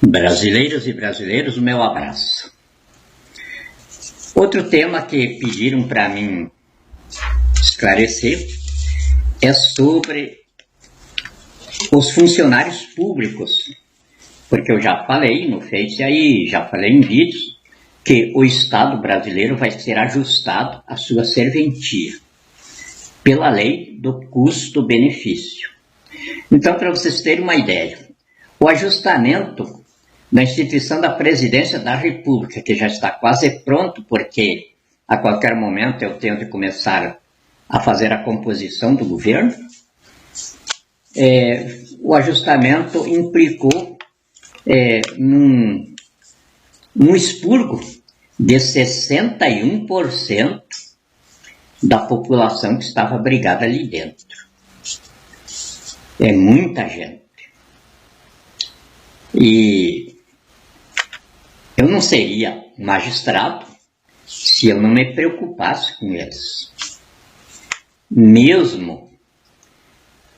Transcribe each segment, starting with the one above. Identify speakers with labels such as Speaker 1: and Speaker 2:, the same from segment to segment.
Speaker 1: Brasileiras e brasileiros, meu abraço. Outro tema que pediram para mim esclarecer é sobre os funcionários públicos, porque eu já falei no Face aí, já falei em vídeos, que o Estado brasileiro vai ser ajustado à sua serventia pela lei do custo-benefício. Então, para vocês terem uma ideia, o ajustamento da instituição da Presidência da República, que já está quase pronto, porque a qualquer momento eu tenho de começar a fazer a composição do governo, o ajustamento implicou num expurgo de 61% da população que estava abrigada ali dentro. É muita gente. E eu não seria magistrado se eu não me preocupasse com eles. Mesmo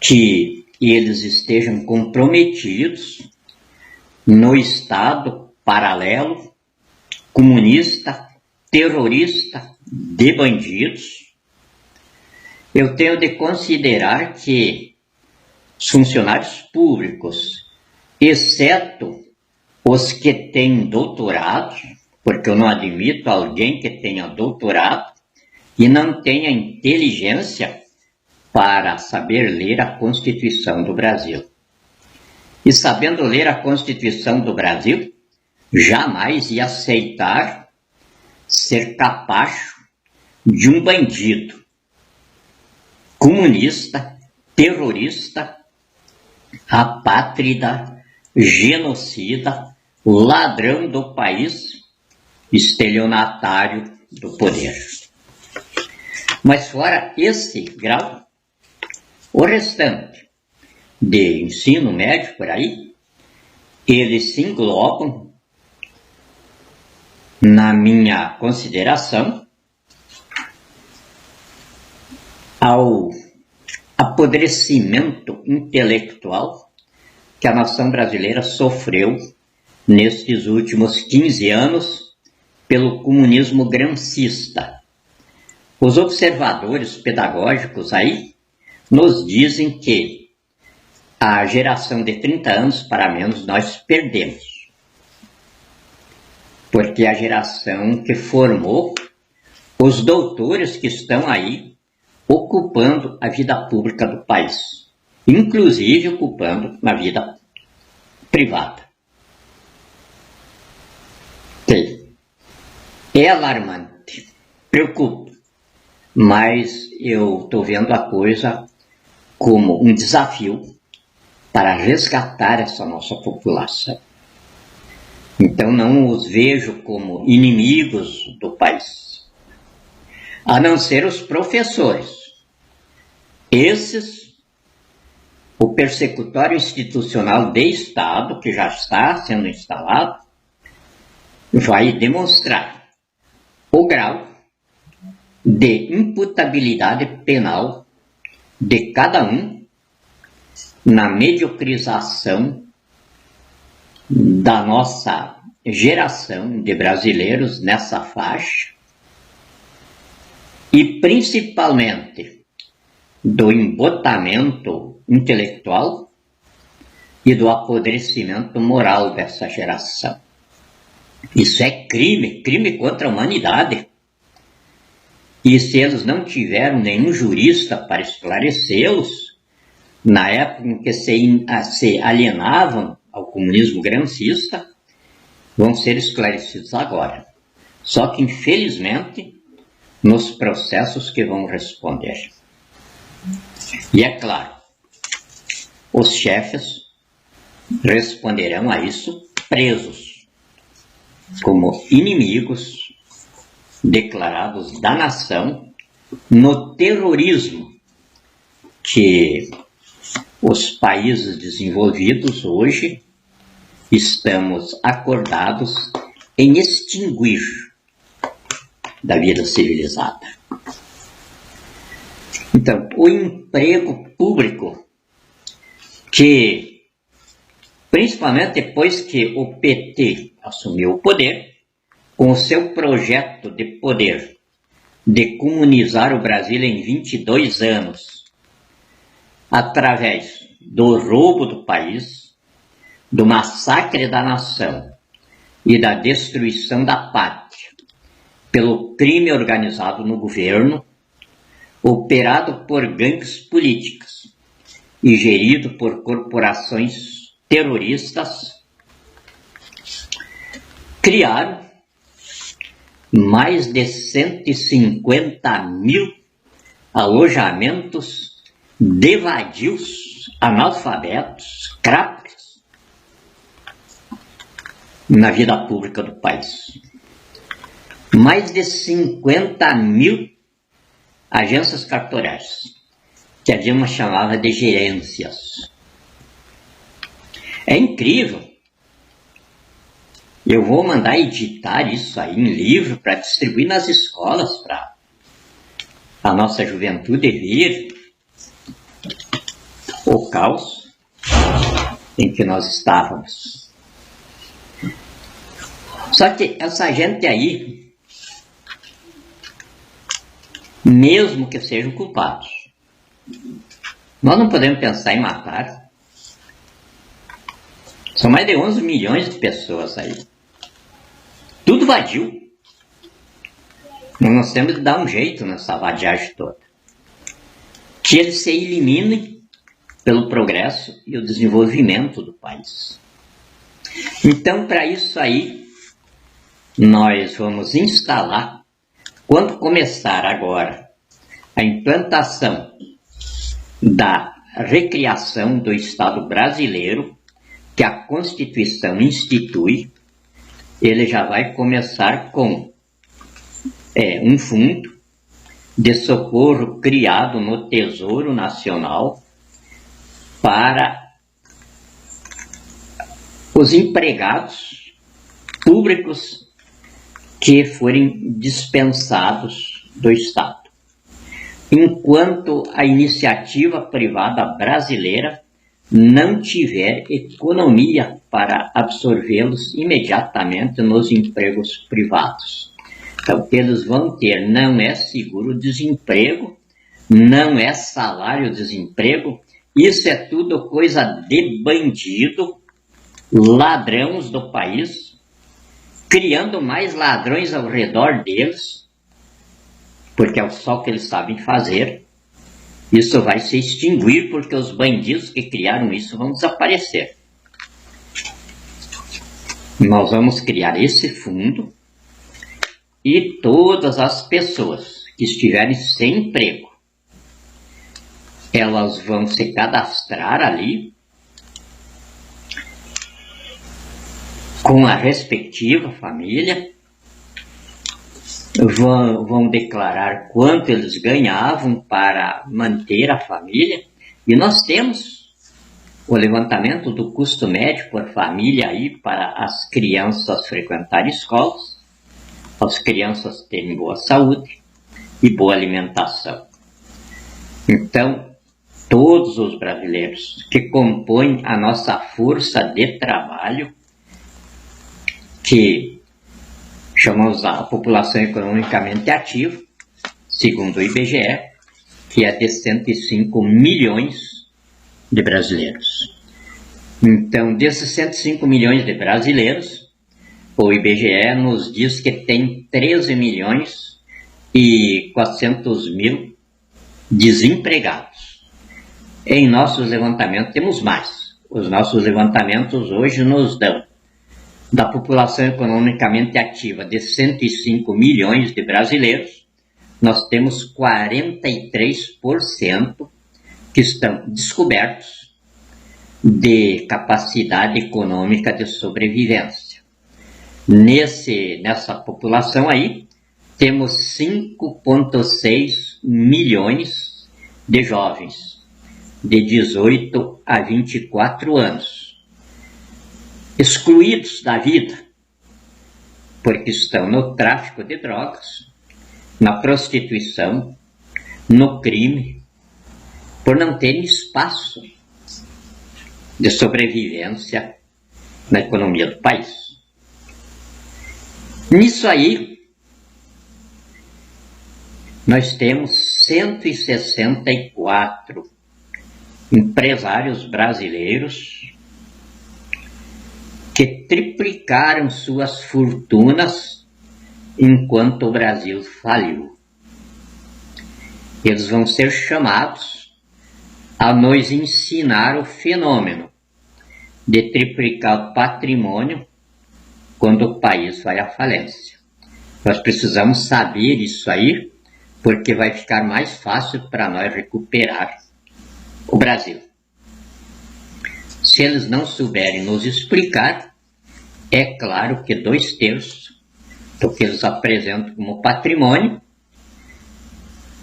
Speaker 1: que eles estejam comprometidos no Estado paralelo, comunista, terrorista, de bandidos, eu tenho de considerar que os funcionários públicos, exceto os que têm doutorado, porque eu não admito alguém que tenha doutorado e não tenha inteligência para saber ler a Constituição do Brasil. E sabendo ler a Constituição do Brasil, jamais ia aceitar ser capacho de um bandido, comunista, terrorista, apátrida, genocida, ladrão do país, estelionatário do poder. Mas fora esse grau, o restante de ensino médio por aí, eles se englobam, na minha consideração, ao apodrecimento intelectual que a nação brasileira sofreu nestes últimos 15 anos pelo comunismo grancista. Os observadores pedagógicos aí nos dizem que a geração de 30 anos para menos nós perdemos. Porque a geração que formou os doutores que estão aí ocupando a vida pública do país, inclusive ocupando na vida privada. É alarmante, preocupa, mas eu estou vendo a coisa como um desafio para resgatar essa nossa população. Então não os vejo como inimigos do país, a não ser os professores. Esses, o persecutório institucional de Estado, que já está sendo instalado, vai demonstrar o grau de imputabilidade penal de cada um na mediocrização da nossa geração de brasileiros nessa faixa e principalmente do embotamento intelectual e do apodrecimento moral dessa geração. Isso é crime, crime contra a humanidade. E se eles não tiveram nenhum jurista para esclarecê-los, na época em que se alienavam ao comunismo grancista, vão ser esclarecidos agora. Só que, infelizmente, nos processos que vão responder. E é claro, os chefes responderão a isso presos, como inimigos declarados da nação no terrorismo que os países desenvolvidos hoje estamos acordados em extinguir da vida civilizada. Então, o emprego público que principalmente depois que o PT assumiu o poder, com o seu projeto de poder de comunizar o Brasil em 22 anos, através do roubo do país, do massacre da nação e da destruição da pátria, pelo crime organizado no governo, operado por gangues políticas e gerido por corporações terroristas, criaram mais de 150 mil alojamentos de vadios, analfabetos, crápulas, na vida pública do país. Mais de 50 mil agências cartorárias, que a Dilma chamava de gerências. É incrível. Eu vou mandar editar isso aí em livro para distribuir nas escolas, para a nossa juventude ver o caos em que nós estávamos. Só que essa gente aí, mesmo que sejam culpados, nós não podemos pensar em matar. São mais de 11 milhões de pessoas aí. Tudo vadio. Nós temos que dar um jeito nessa vadiagem toda. Que eles se eliminem pelo progresso e o desenvolvimento do país. Então, para isso aí, nós vamos instalar, quando começar agora a implantação da recriação do Estado brasileiro, que a Constituição institui, ele já vai começar com um fundo de socorro criado no Tesouro Nacional para os empregados públicos que forem dispensados do Estado. Enquanto a iniciativa privada brasileira não tiver economia para absorvê-los imediatamente nos empregos privados. Então, o que eles vão ter não é seguro-desemprego, não é salário-desemprego, isso é tudo coisa de bandido, ladrões do país, criando mais ladrões ao redor deles, porque é só o que eles sabem fazer. Isso vai se extinguir porque os bandidos que criaram isso vão desaparecer. Nós vamos criar esse fundo e todas as pessoas que estiverem sem emprego, elas vão se cadastrar ali com a respectiva família, vão declarar quanto eles ganhavam para manter a família, e nós temos o levantamento do custo médio por família aí para as crianças frequentarem escolas, as crianças terem boa saúde e boa alimentação. Então, todos os brasileiros que compõem a nossa força de trabalho, que chamamos a população economicamente ativa, segundo o IBGE, que é de 105 milhões de brasileiros. Então, desses 105 milhões de brasileiros, o IBGE nos diz que tem 13 milhões e 400 mil desempregados. Em nossos levantamentos temos mais. Os nossos levantamentos hoje nos dão da população economicamente ativa de 105 milhões de brasileiros, nós temos 43% que estão descobertos de capacidade econômica de sobrevivência. Nessa população aí, temos 5,6 milhões de jovens de 18 a 24 anos. Excluídos da vida, porque estão no tráfico de drogas, na prostituição, no crime, por não terem espaço de sobrevivência na economia do país. Nisso aí, nós temos 164 empresários brasileiros que triplicaram suas fortunas enquanto o Brasil faliu. Eles vão ser chamados a nos ensinar o fenômeno de triplicar o patrimônio quando o país vai à falência. Nós precisamos saber isso aí, porque vai ficar mais fácil para nós recuperar o Brasil. Se eles não souberem nos explicar, é claro que 2/3 do que eles apresentam como patrimônio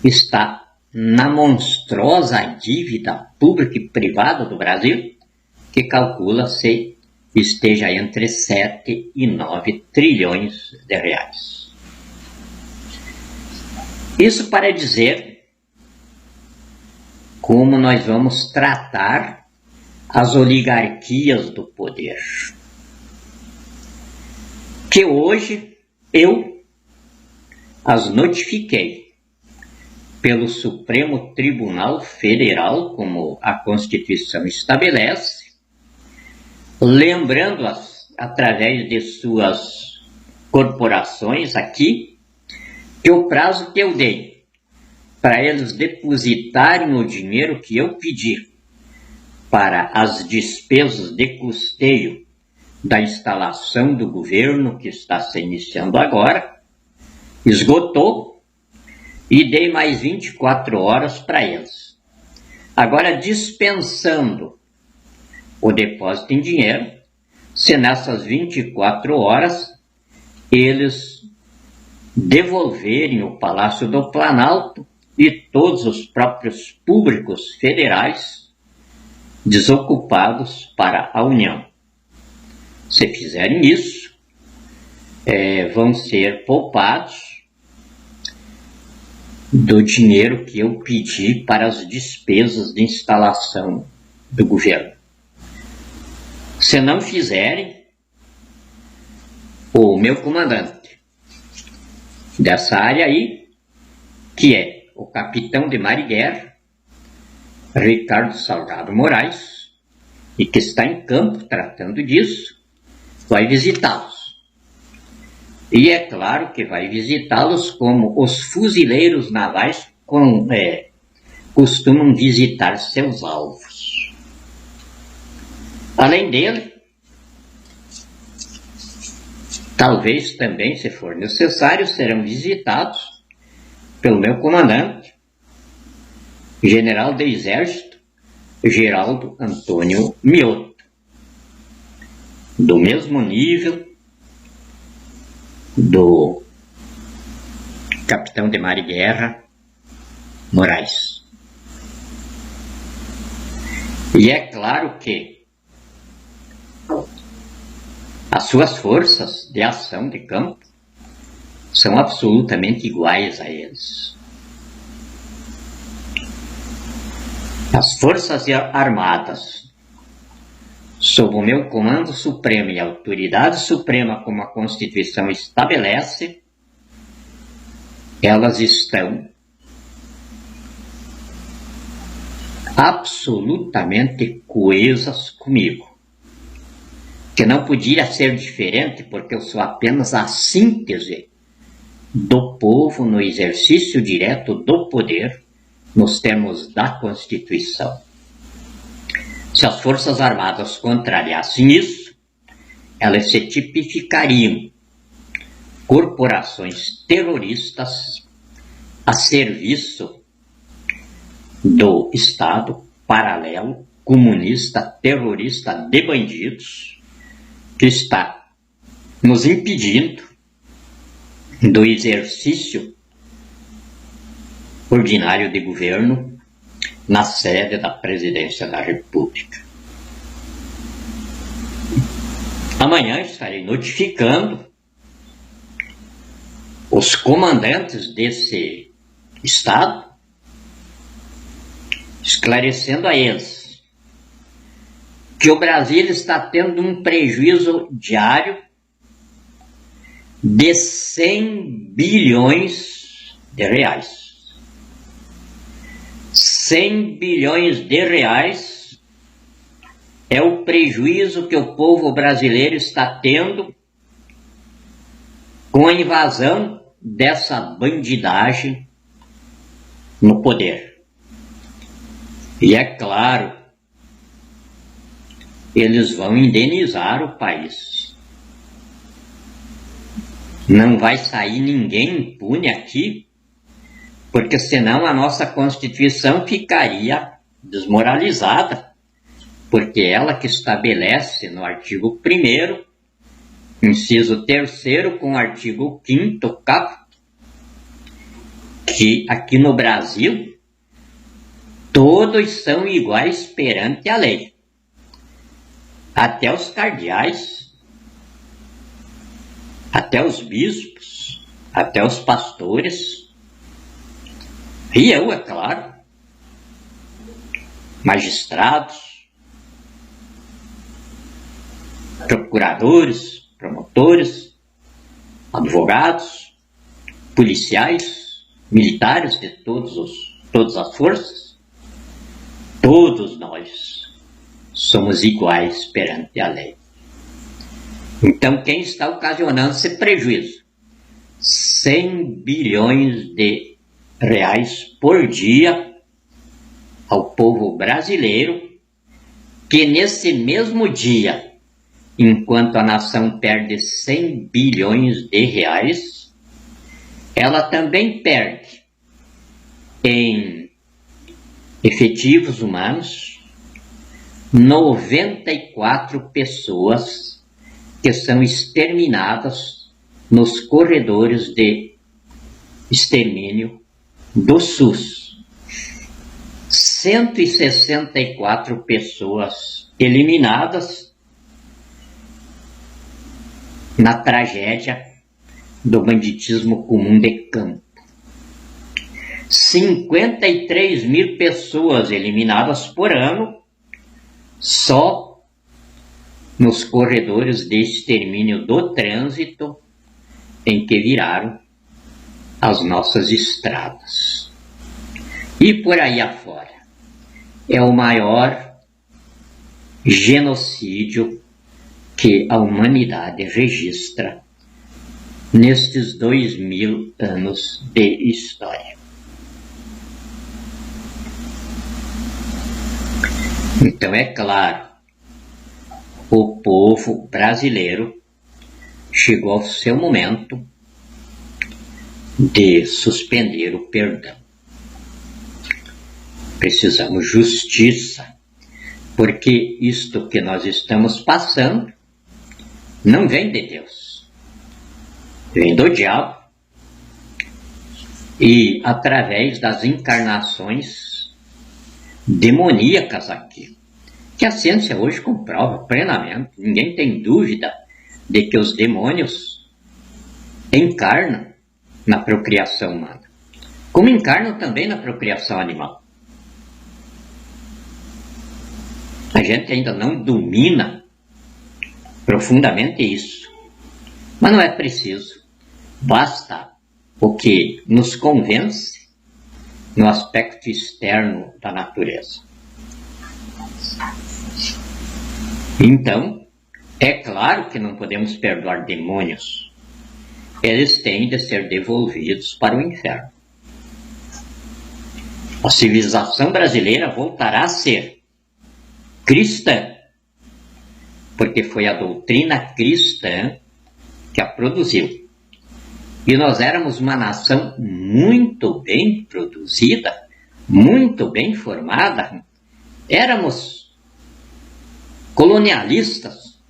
Speaker 1: está na monstruosa dívida pública e privada do Brasil, que calcula-se esteja entre 7 e 9 trilhões de reais. Isso para dizer como nós vamos tratar as oligarquias do poder, que hoje eu as notifiquei pelo Supremo Tribunal Federal, como a Constituição estabelece, lembrando-as através de suas corporações aqui, que o prazo que eu dei para eles depositarem o dinheiro que eu pedi para as despesas de custeio da instalação do governo que está se iniciando agora, esgotou, e dei mais 24 horas para eles. Agora, dispensando o depósito em dinheiro, se nessas 24 horas eles devolverem o Palácio do Planalto e todos os próprios públicos federais desocupados para a União. Se fizerem isso, vão ser poupados do dinheiro que eu pedi para as despesas de instalação do governo. Se não fizerem, o meu comandante dessa área aí, que é o capitão de mar e guerra, Ricardo Salgado Moraes, e que está em campo tratando disso, vai visitá-los. E é claro que vai visitá-los como os fuzileiros navais costumam visitar seus alvos. Além dele, talvez também, se for necessário, serão visitados pelo meu comandante, general do Exército, Geraldo Antônio Mioto, do mesmo nível do capitão de mar e guerra Moraes. E é claro que as suas forças de ação de campo são absolutamente iguais a eles. As Forças Armadas, sob o meu comando supremo e autoridade suprema, como a Constituição estabelece, elas estão absolutamente coesas comigo, que não podia ser diferente, porque eu sou apenas a síntese do povo no exercício direto do poder, nos termos da Constituição. Se as Forças Armadas contrariassem isso, elas se tipificariam corporações terroristas a serviço do Estado paralelo, comunista, terrorista de bandidos, que está nos impedindo do exercício ordinário de governo na sede da Presidência da República. Amanhã estarei notificando os comandantes desse Estado, esclarecendo a eles que o Brasil está tendo um prejuízo diário de 100 bilhões de reais. 100 bilhões de reais é o prejuízo que o povo brasileiro está tendo com a invasão dessa bandidagem no poder. E é claro, eles vão indenizar o país. Não vai sair ninguém impune aqui, porque senão a nossa Constituição ficaria desmoralizada, porque ela que estabelece no artigo 1º, inciso 3º, com o artigo 5º, caput, que aqui no Brasil todos são iguais perante a lei. Até os cardeais, até os bispos, até os pastores, e eu, é claro, magistrados, procuradores, promotores, advogados, policiais, militares de todas as forças, todos nós somos iguais perante a lei. Então, quem está ocasionando esse prejuízo? 100 bilhões de reais por dia ao povo brasileiro, que nesse mesmo dia, enquanto a nação perde 100 bilhões de reais, ela também perde em efetivos humanos 94 pessoas que são exterminadas nos corredores de extermínio do SUS. 164 pessoas eliminadas na tragédia do banditismo comum de campo. 53 mil pessoas eliminadas por ano só nos corredores de extermínio do trânsito em que viraram as nossas estradas. E por aí afora. É o maior genocídio que a humanidade registra nestes 2000 anos de história. Então é claro, o povo brasileiro chegou ao seu momento de suspender o perdão. Precisamos justiça, porque isto que nós estamos passando não vem de Deus, vem do diabo, e através das encarnações demoníacas aqui, que a ciência hoje comprova plenamente. Ninguém tem dúvida de que os demônios encarnam na procriação humana, como encarnam também na procriação animal. A gente ainda não domina profundamente isso, mas não é preciso. Basta o que nos convence no aspecto externo da natureza. Então, é claro que não podemos perdoar demônios. Eles têm de ser devolvidos para o inferno. A civilização brasileira voltará a ser cristã, porque foi a doutrina cristã que a produziu. E nós éramos uma nação muito bem produzida, muito bem formada. Éramos colonialistas,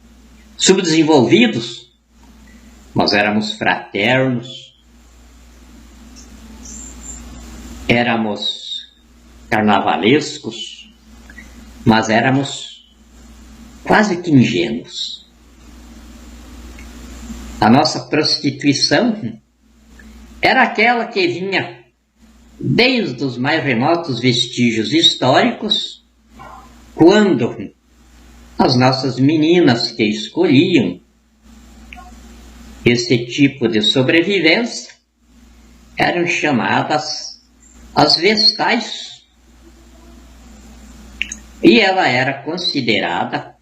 Speaker 1: subdesenvolvidos, mas éramos fraternos, éramos carnavalescos, mas éramos quase que ingênuos. A nossa prostituição era aquela que vinha desde os mais remotos vestígios históricos, quando as nossas meninas que escolhiam esse tipo de sobrevivência eram chamadas as vestais. E ela era considerada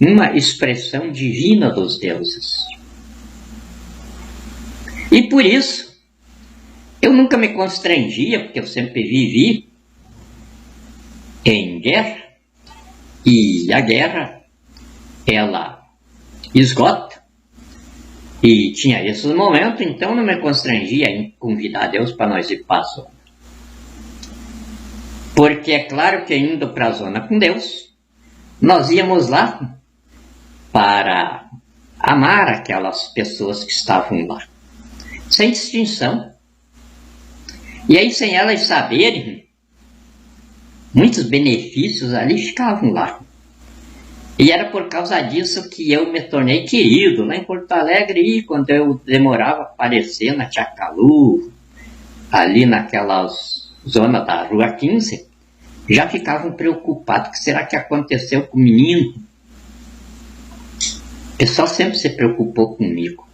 Speaker 1: uma expressão divina dos deuses. E por isso, eu nunca me constrangia, porque eu sempre vivi em guerra, e a guerra, ela esgota, e tinha esses momentos, então não me constrangia em convidar Deus para nós ir para a zona. Porque é claro que indo para a zona com Deus, nós íamos lá para amar aquelas pessoas que estavam lá, sem distinção. E aí, sem elas saberem, muitos benefícios ali ficavam lá. E era por causa disso que eu me tornei querido lá em Porto Alegre. E quando eu demorava a aparecer na Tchacalu, ali naquela zona da Rua 15, já ficavam preocupados: o que será que aconteceu com o menino? O pessoal sempre se preocupou comigo.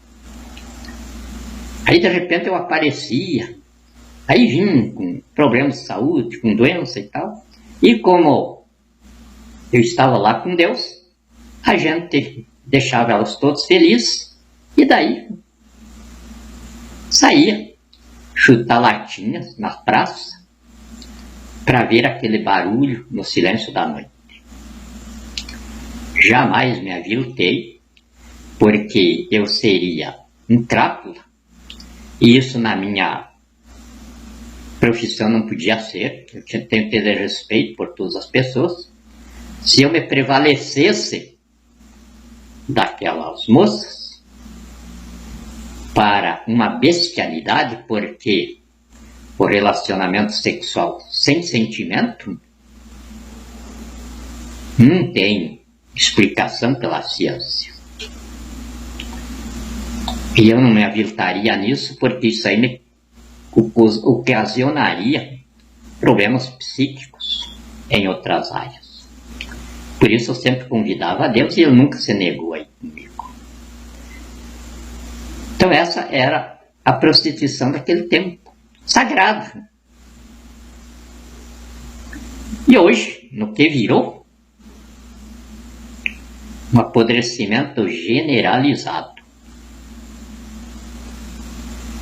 Speaker 1: Aí de repente eu aparecia, aí vinha com problemas de saúde, com doença e tal. E como eu estava lá com Deus, a gente deixava elas todas felizes, e daí saía chutar latinhas na praça para ver aquele barulho no silêncio da noite. Jamais me aviltei, porque eu seria um crápula, e isso na minha profissão não podia ser. Eu tenho que ter respeito por todas as pessoas. Se eu me prevalecesse daquelas moças para uma bestialidade, porque o relacionamento sexual sem sentimento não tem explicação pela ciência. E eu não me aviltaria nisso, porque isso aí me ocasionaria problemas psíquicos em outras áreas. Por isso eu sempre convidava a Deus, e Ele nunca se negou aí comigo. Então essa era a prostituição daquele tempo, sagrada. E hoje, no que virou? Um apodrecimento generalizado.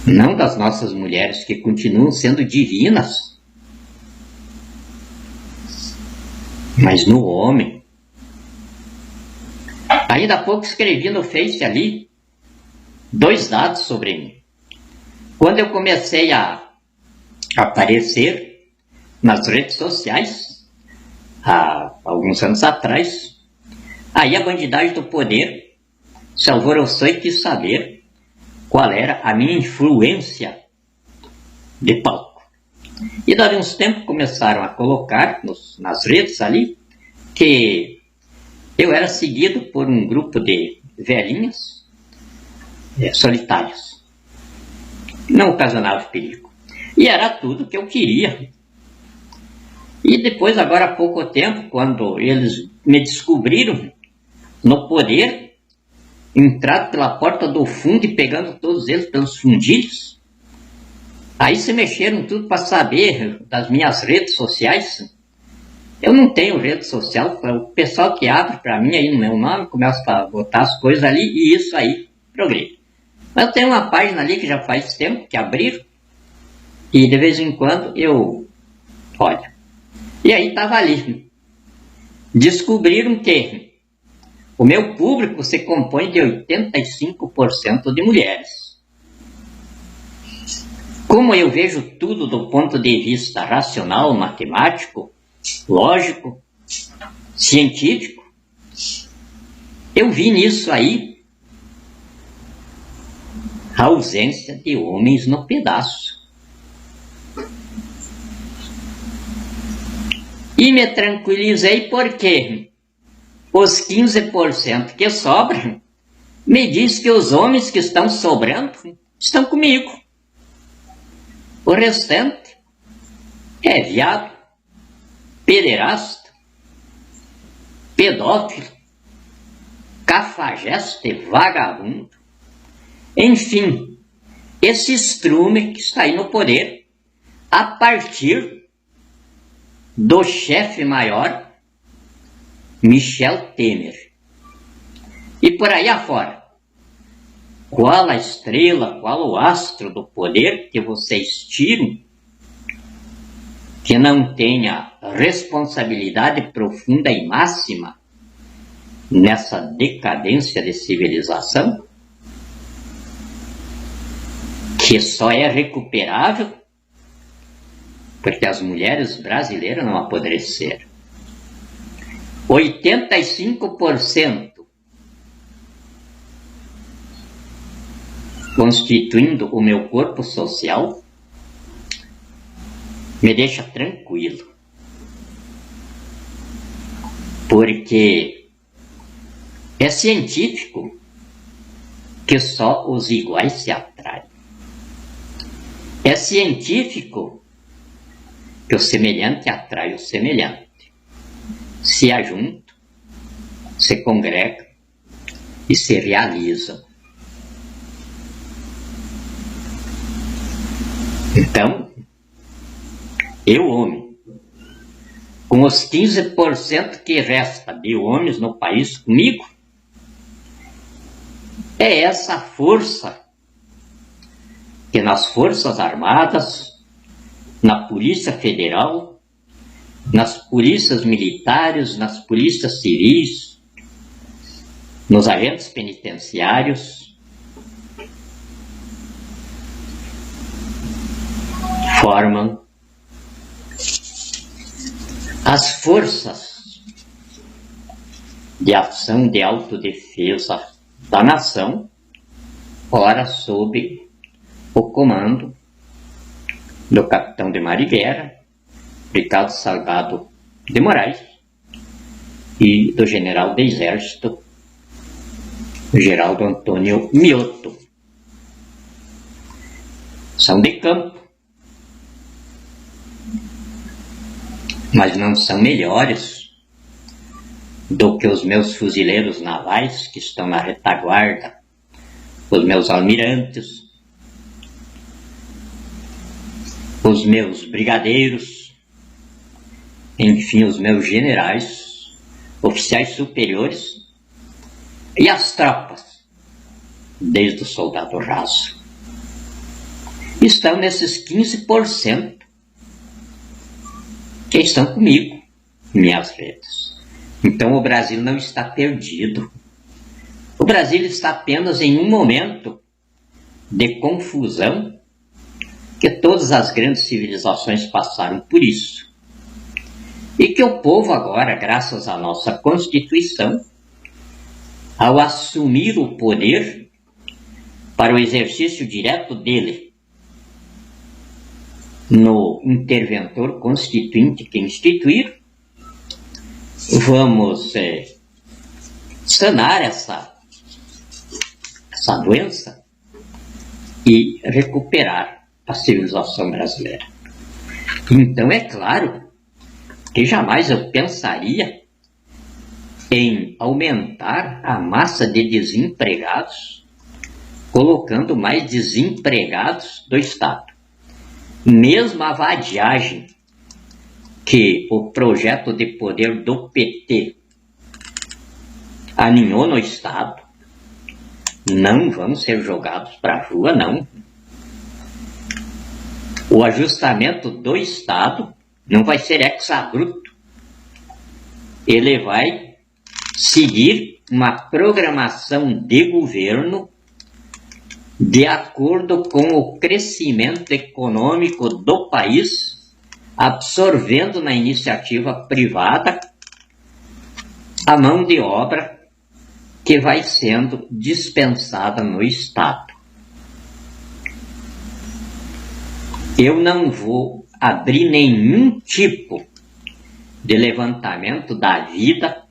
Speaker 1: Não das nossas mulheres, que continuam sendo divinas, mas no homem. Ainda há pouco escrevi no Face ali 2 dados sobre mim. Quando eu comecei a aparecer nas redes sociais, há alguns anos atrás, aí a bandidagem do poder se alvoroçou e quis saber qual era a minha influência de palco. E dali uns tempos começaram a colocar nas redes ali que eu era seguido por um grupo de velhinhas solitárias. Não ocasionava perigo. E era tudo que eu queria. E depois, agora há pouco tempo, quando eles me descobriram no poder, entrado pela porta do fundo e pegando todos eles pelos fundilhos, aí se mexeram tudo para saber das minhas redes sociais. Eu não tenho rede social, o pessoal que abre para mim aí no meu nome começa a botar as coisas ali, e isso aí progride. Mas eu tenho uma página ali que já faz tempo que abriram, e de vez em quando eu olho. E aí estava ali. Descobriram que o meu público se compõe de 85% de mulheres. Como eu vejo tudo do ponto de vista racional, matemático, lógico, científico, eu vi nisso aí a ausência de homens no pedaço. E me tranquilizei porque os 15% que sobram me diz que os homens que estão sobrando estão comigo. O restante é viado, pederasta, pedófilo, cafajeste, vagabundo, enfim, esse estrume que está aí no poder a partir do chefe maior, Michel Temer. E por aí afora, qual a estrela, qual o astro do poder que vocês tiram que não tenha responsabilidade profunda e máxima nessa decadência de civilização, que só é recuperável porque as mulheres brasileiras não apodreceram. 85% constituindo o meu corpo social me deixa tranquilo, porque é científico que só os iguais se atraem. É científico que o semelhante atrai o semelhante. Se ajuntam, se congregam e se realizam. Então, eu, homem, com os 15% que resta de homens no país comigo, é essa força que nas Forças Armadas, na Polícia Federal, nas polícias militares, nas polícias civis, nos agentes penitenciários, formam as forças de ação de autodefesa da nação, ora sob o comando do capitão de mar e guerra, Ricardo Salgado de Moraes, e do general de exército, Geraldo Antônio Mioto. São de campo, mas não são melhores do que os meus fuzileiros navais que estão na retaguarda, os meus almirantes, os meus brigadeiros, enfim, os meus generais, oficiais superiores e as tropas, desde o soldado raso. Estão nesses 15% que estão comigo, minhas redes. Então o Brasil não está perdido. O Brasil está apenas em um momento de confusão, que todas as grandes civilizações passaram por isso. E que o povo agora, graças à nossa Constituição, ao assumir o poder para o exercício direto dele no interventor constituinte que instituir, vamos sanar essa doença e recuperar a civilização brasileira. Então é claro que jamais eu pensaria em aumentar a massa de desempregados, colocando mais desempregados do Estado. Mesmo a vadiagem que o projeto de poder do PT aninhou no Estado, não vão ser jogados para a rua, não. O ajustamento do Estado não vai ser ex-abrupto. Ele vai seguir uma programação de governo de acordo com o crescimento econômico do país, absorvendo na iniciativa privada a mão de obra que vai sendo dispensada no Estado. Eu não vou abrir nenhum tipo de levantamento da vida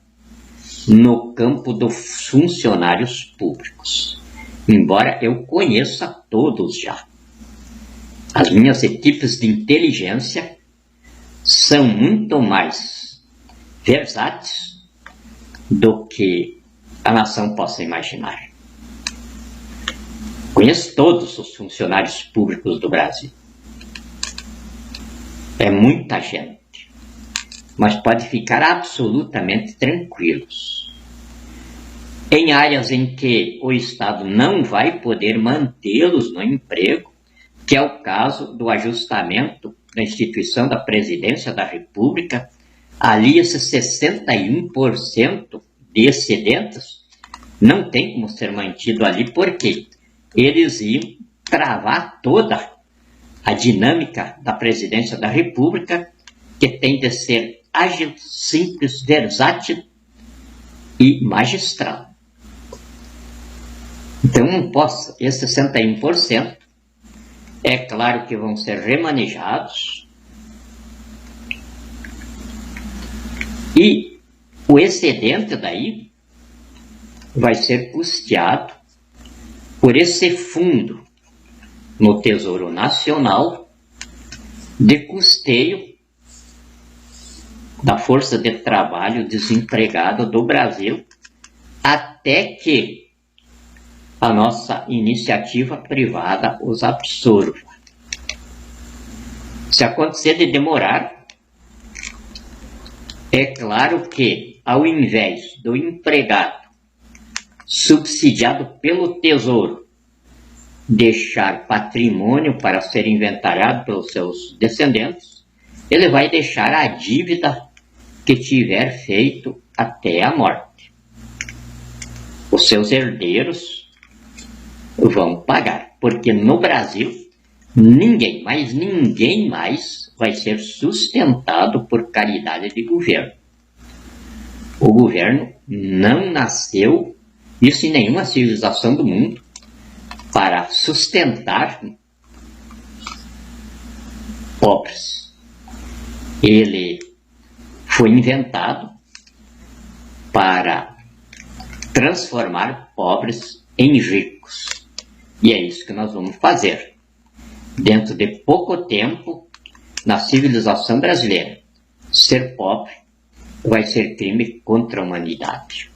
Speaker 1: no campo dos funcionários públicos, embora eu conheça todos já. As minhas equipes de inteligência são muito mais versáteis do que a nação possa imaginar. Conheço todos os funcionários públicos do Brasil. É muita gente. Mas pode ficar absolutamente tranquilos. Em áreas em que o Estado não vai poder mantê-los no emprego, que é o caso do ajustamento da instituição da Presidência da República, ali esses 61% de excedentes não tem como ser mantido ali, porque eles iam travar toda a dinâmica da Presidência da República, que tem de ser ágil, simples, versátil e magistral. Então não posso, esses 61%, é claro que vão ser remanejados, e o excedente daí vai ser custeado por esse fundo no Tesouro Nacional de custeio da força de trabalho desempregada do Brasil, até que a nossa iniciativa privada os absorva. Se acontecer de demorar, é claro que, ao invés do empregado subsidiado pelo Tesouro deixar patrimônio para ser inventariado pelos seus descendentes, ele vai deixar a dívida que tiver feito até a morte. Os seus herdeiros vão pagar, porque no Brasil ninguém mais vai ser sustentado por caridade de governo. O governo não nasceu, isso em nenhuma civilização do mundo, para sustentar pobres. Ele foi inventado para transformar pobres em ricos. E é isso que nós vamos fazer. Dentro de pouco tempo, na civilização brasileira, ser pobre vai ser crime contra a humanidade.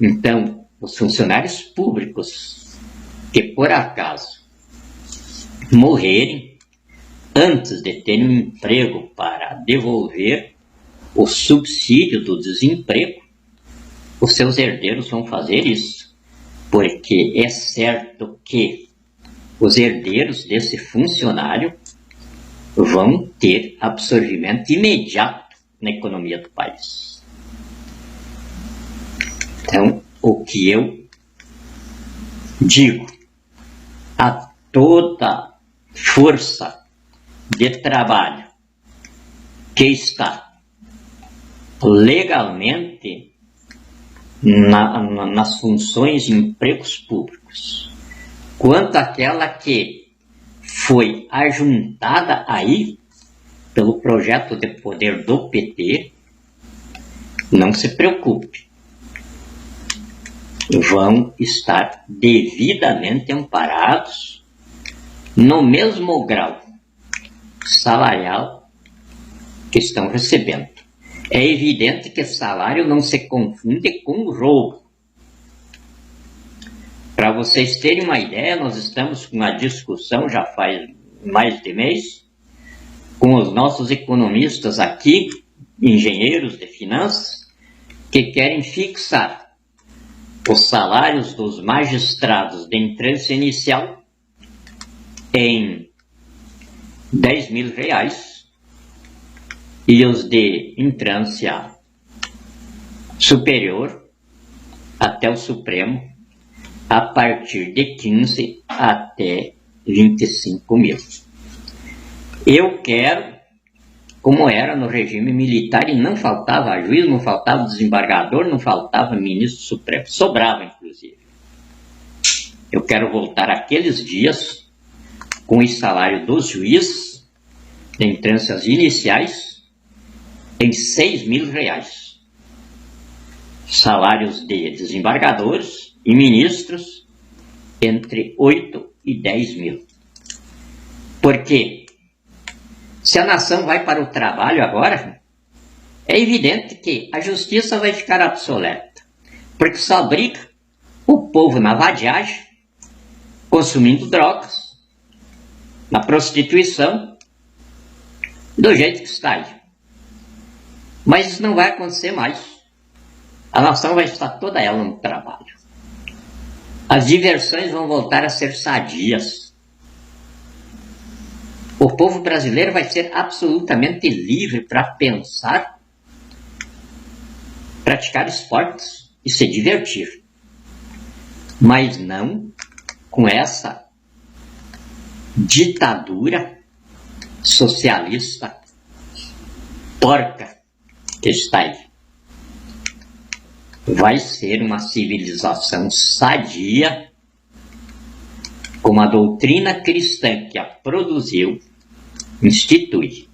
Speaker 1: Então, os funcionários públicos que por acaso morrerem antes de terem um emprego para devolver o subsídio do desemprego, os seus herdeiros vão fazer isso, porque é certo que os herdeiros desse funcionário vão ter absorvimento imediato na economia do país. Então, o que eu digo a toda força de trabalho que está legalmente nas funções de empregos públicos, quanto àquela que foi ajuntada aí pelo projeto de poder do PT, não se preocupe. Vão estar devidamente amparados no mesmo grau salarial que estão recebendo. É evidente que salário não se confunde com roubo. Para vocês terem uma ideia, nós estamos com uma discussão já faz mais de mês com os nossos economistas aqui, engenheiros de finanças, que querem fixar os salários dos magistrados de entrância inicial em R$10.000 e os de entrância superior até o Supremo a partir de 15 até 25 mil. Eu quero, como era no regime militar, e não faltava juiz, não faltava desembargador, não faltava ministro supremo, sobrava inclusive. Eu quero voltar àqueles dias com o salário dos juízes de entrâncias iniciais em R$6.000. Salários de desembargadores e ministros entre 8 e 10 mil. Porque se a nação vai para o trabalho agora, é evidente que a justiça vai ficar obsoleta. Porque só briga o povo na vadiagem, consumindo drogas, na prostituição, do jeito que está aí. Mas isso não vai acontecer mais. A nação vai estar toda ela no trabalho. As diversões vão voltar a ser sadias. O povo brasileiro vai ser absolutamente livre para pensar, praticar esportes e se divertir. Mas não com essa ditadura socialista porca que está aí. Vai ser uma civilização sadia, como a doutrina cristã que a produziu institui.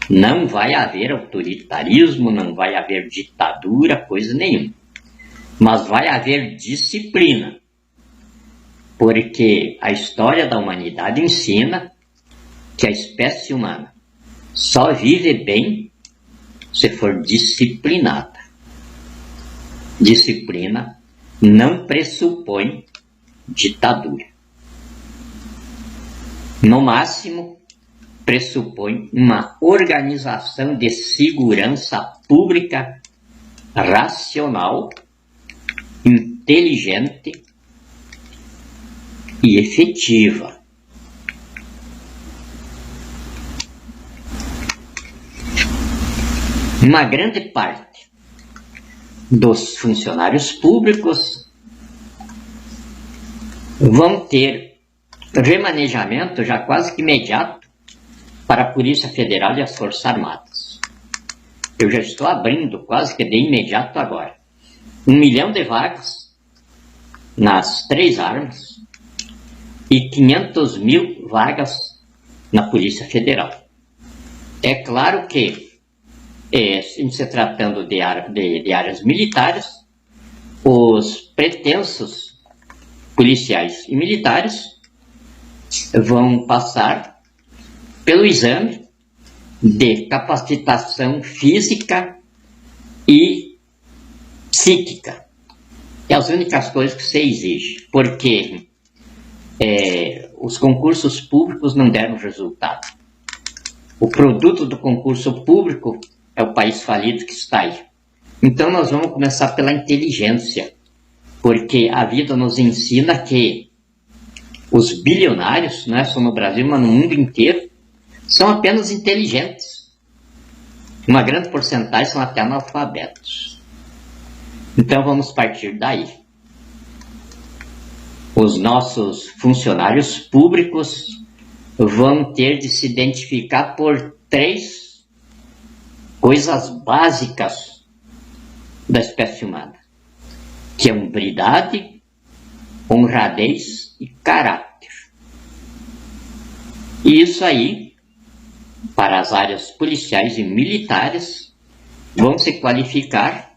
Speaker 1: Não vai haver autoritarismo, não vai haver ditadura, coisa nenhuma. Mas vai haver disciplina. Porque a história da humanidade ensina que a espécie humana só vive bem se for disciplinada. Disciplina não pressupõe ditadura. No máximo, pressupõe uma organização de segurança pública racional, inteligente e efetiva. Uma grande parte dos funcionários públicos vão ter remanejamento já quase que imediato para a Polícia Federal e as Forças Armadas. Eu já estou abrindo quase que de imediato agora 1 milhão de vagas nas 3 armas e 500 mil vagas na Polícia Federal. É claro que, em se tratando de áreas militares, os pretensos policiais e militares vão passar pelo exame de capacitação física e psíquica. É as únicas coisas que se exige, porque os concursos públicos não deram resultado. O produto do concurso público é o país falido que está aí. Então nós vamos começar pela inteligência, porque a vida nos ensina que os bilionários, não é só no Brasil, mas no mundo inteiro, são apenas inteligentes. Uma grande porcentagem são até analfabetos. Então vamos partir daí. Os nossos funcionários públicos vão ter de se identificar por 3 coisas básicas da espécie humana, que é hombridade, honradez e caráter. E isso aí, para as áreas policiais e militares, vão se qualificar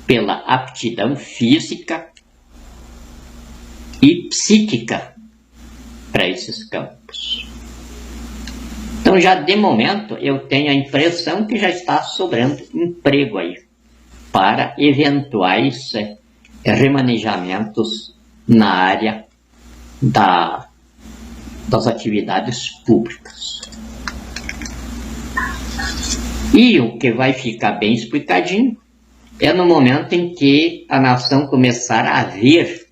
Speaker 1: pela aptidão física e psíquica para esses campos. Então, já de momento, eu tenho a impressão que já está sobrando emprego aí para eventuais remanejamentos na área das atividades públicas. E o que vai ficar bem explicadinho é no momento em que a nação começar a ver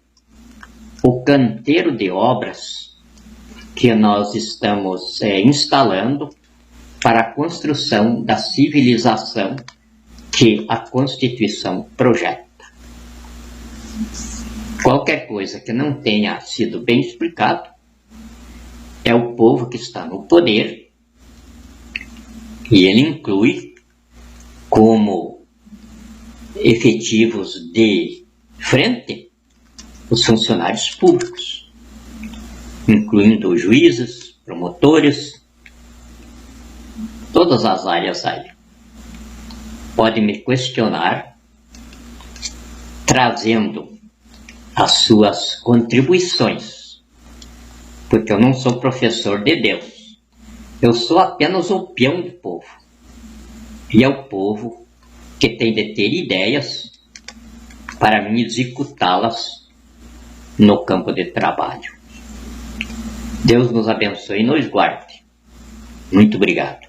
Speaker 1: o canteiro de obras que nós estamos instalando para a construção da civilização que a Constituição projeta. Qualquer coisa que não tenha sido bem explicado é o povo que está no poder, e ele inclui como efetivos de frente os funcionários públicos, incluindo juízes, promotores, todas as áreas aí. Pode me questionar, trazendo as suas contribuições, porque eu não sou professor de Deus, eu sou apenas o peão do povo, e é o povo que tem de ter ideias para mim executá-las no campo de trabalho. Deus nos abençoe e nos guarde. Muito obrigado.